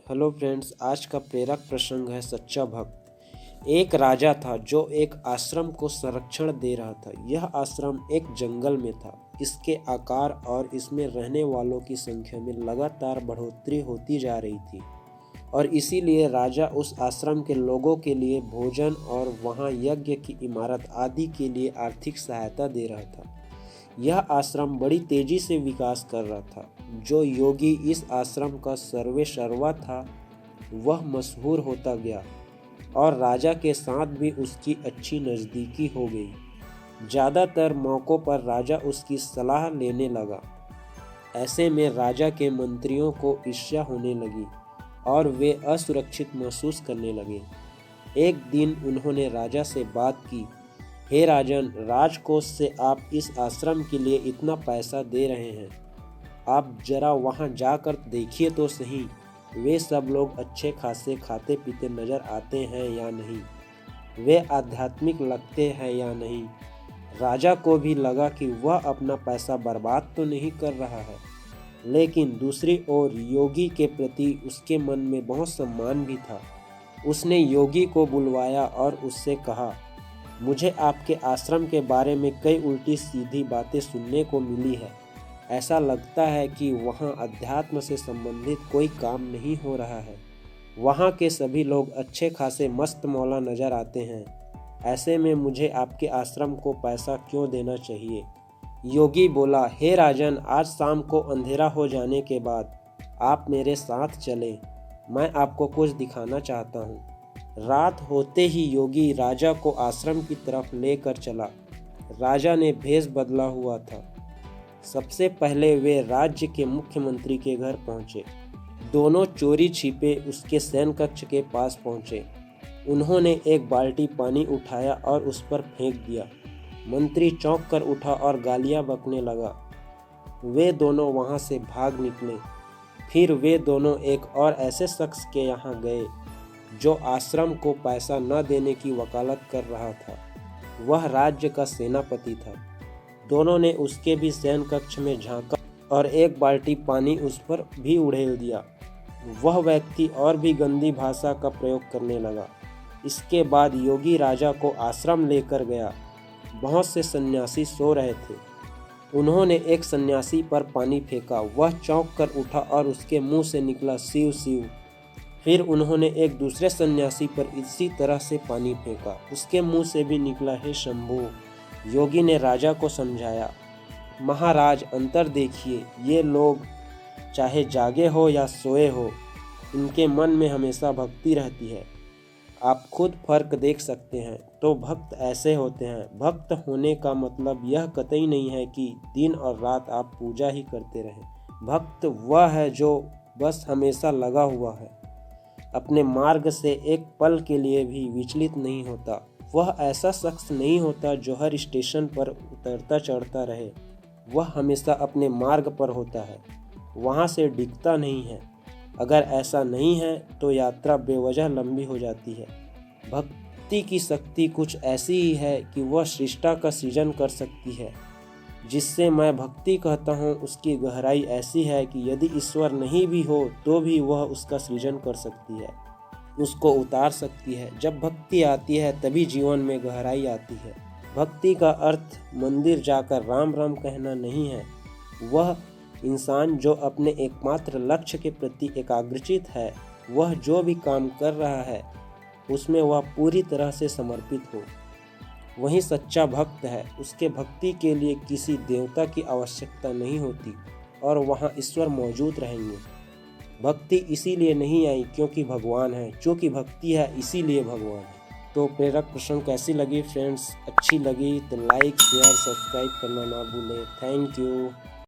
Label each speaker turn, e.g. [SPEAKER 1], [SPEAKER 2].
[SPEAKER 1] Hello friends, आज का प्रेरक प्रसंग है सच्चा भक्त। एक राजा था जो एक आश्रम को संरक्षण दे रहा था। यह आश्रम एक जंगल में था। इसके आकार और इसमें रहने वालों की संख्या में लगातार बढ़ोतरी होती जा रही थी और इसीलिए राजा उस आश्रम के लोगों के लिए भोजन और वहाँ यज्ञ की इमारत आदि के लिए आर्थिक सहायता दे रहा था। यह आश्रम बड़ी तेजी से विकास कर रहा था। जो योगी इस आश्रम का सर्वे सर्वा था वह मशहूर होता गया और राजा के साथ भी उसकी अच्छी नज़दीकी हो गई। ज़्यादातर मौक़ों पर राजा उसकी सलाह लेने लगा। ऐसे में राजा के मंत्रियों को ईर्ष्या होने लगी और वे असुरक्षित महसूस करने लगे। एक दिन उन्होंने राजा से बात की, हे राजन, राजकोष से आप इस आश्रम के लिए इतना पैसा दे रहे हैं, आप जरा वहाँ जाकर देखिए तो सही, वे सब लोग अच्छे खासे खाते पीते नजर आते हैं या नहीं, वे आध्यात्मिक लगते हैं या नहीं। राजा को भी लगा कि वह अपना पैसा बर्बाद तो नहीं कर रहा है, लेकिन दूसरी ओर योगी के प्रति उसके मन में बहुत सम्मान भी था। उसने योगी को बुलवाया और उससे कहा, मुझे आपके आश्रम के बारे में कई उल्टी सीधी बातें सुनने को मिली है। ऐसा लगता है कि वहाँ अध्यात्म से संबंधित कोई काम नहीं हो रहा है। वहाँ के सभी लोग अच्छे खासे मस्त मौला नज़र आते हैं। ऐसे में मुझे आपके आश्रम को पैसा क्यों देना चाहिए? योगी बोला, हे राजन, आज शाम को अंधेरा हो जाने के बाद आप मेरे साथ चलें, मैं आपको कुछ दिखाना चाहता हूँ। रात होते ही योगी राजा को आश्रम की तरफ लेकर चला। राजा ने भेष बदला हुआ था। सबसे पहले वे राज्य के मुख्यमंत्री के घर पहुंचे। दोनों चोरी छिपे उसके सैन्य कक्ष के पास पहुंचे। उन्होंने एक बाल्टी पानी उठाया और उस पर फेंक दिया। मंत्री चौंक कर उठा और गालियां बकने लगा। वे दोनों वहां से भाग निकले। फिर वे दोनों एक और ऐसे शख्स के यहाँ गए जो आश्रम को पैसा न देने की वकालत कर रहा था। वह राज्य का सेनापति था। दोनों ने उसके भी सैन्य कक्ष में झांका और एक बाल्टी पानी उस पर भी उड़ेल दिया। वह व्यक्ति और भी गंदी भाषा का प्रयोग करने लगा। इसके बाद योगी राजा को आश्रम लेकर गया। बहुत से सन्यासी सो रहे थे। उन्होंने एक सन्यासी पर पानी फेंका। वह चौंक कर उठा और उसके मुंह से निकला, शिव शिव। फिर उन्होंने एक दूसरे सन्यासी पर इसी तरह से पानी फेंका। उसके मुंह से भी निकला, हे शंभू। योगी ने राजा को समझाया, महाराज, अंतर देखिए, ये लोग चाहे जागे हो या सोए हो, इनके मन में हमेशा भक्ति रहती है। आप खुद फर्क देख सकते हैं। तो भक्त ऐसे होते हैं। भक्त होने का मतलब यह कतई नहीं है कि दिन और रात आप पूजा ही करते रहें। भक्त वह है जो बस हमेशा लगा हुआ है, अपने मार्ग से एक पल के लिए भी विचलित नहीं होता। वह ऐसा शख्स नहीं होता जो हर स्टेशन पर उतरता चढ़ता रहे। वह हमेशा अपने मार्ग पर होता है, वहाँ से डिगता नहीं है। अगर ऐसा नहीं है तो यात्रा बेवजह लंबी हो जाती है। भक्ति की शक्ति कुछ ऐसी ही है कि वह सृष्टि का सृजन कर सकती है। जिससे मैं भक्ति कहता हूँ, उसकी गहराई ऐसी है कि यदि ईश्वर नहीं भी हो तो भी वह उसका सृजन कर सकती है, उसको उतार सकती है। जब भक्ति आती है तभी जीवन में गहराई आती है। भक्ति का अर्थ मंदिर जाकर राम राम कहना नहीं है। वह इंसान जो अपने एकमात्र लक्ष्य के प्रति एकाग्रचित है, वह जो भी काम कर रहा है उसमें वह पूरी तरह से समर्पित हो, वही सच्चा भक्त है। उसके भक्ति के लिए किसी देवता की आवश्यकता नहीं होती और वहाँ ईश्वर मौजूद रहेंगे। भक्ति इसीलिए नहीं आई क्योंकि भगवान है, क्योंकि भक्ति है इसीलिए भगवान है। तो प्रेरक प्रसंग कैसी लगी फ्रेंड्स? अच्छी लगी तो लाइक शेयर सब्सक्राइब करना ना भूलें। Thank you.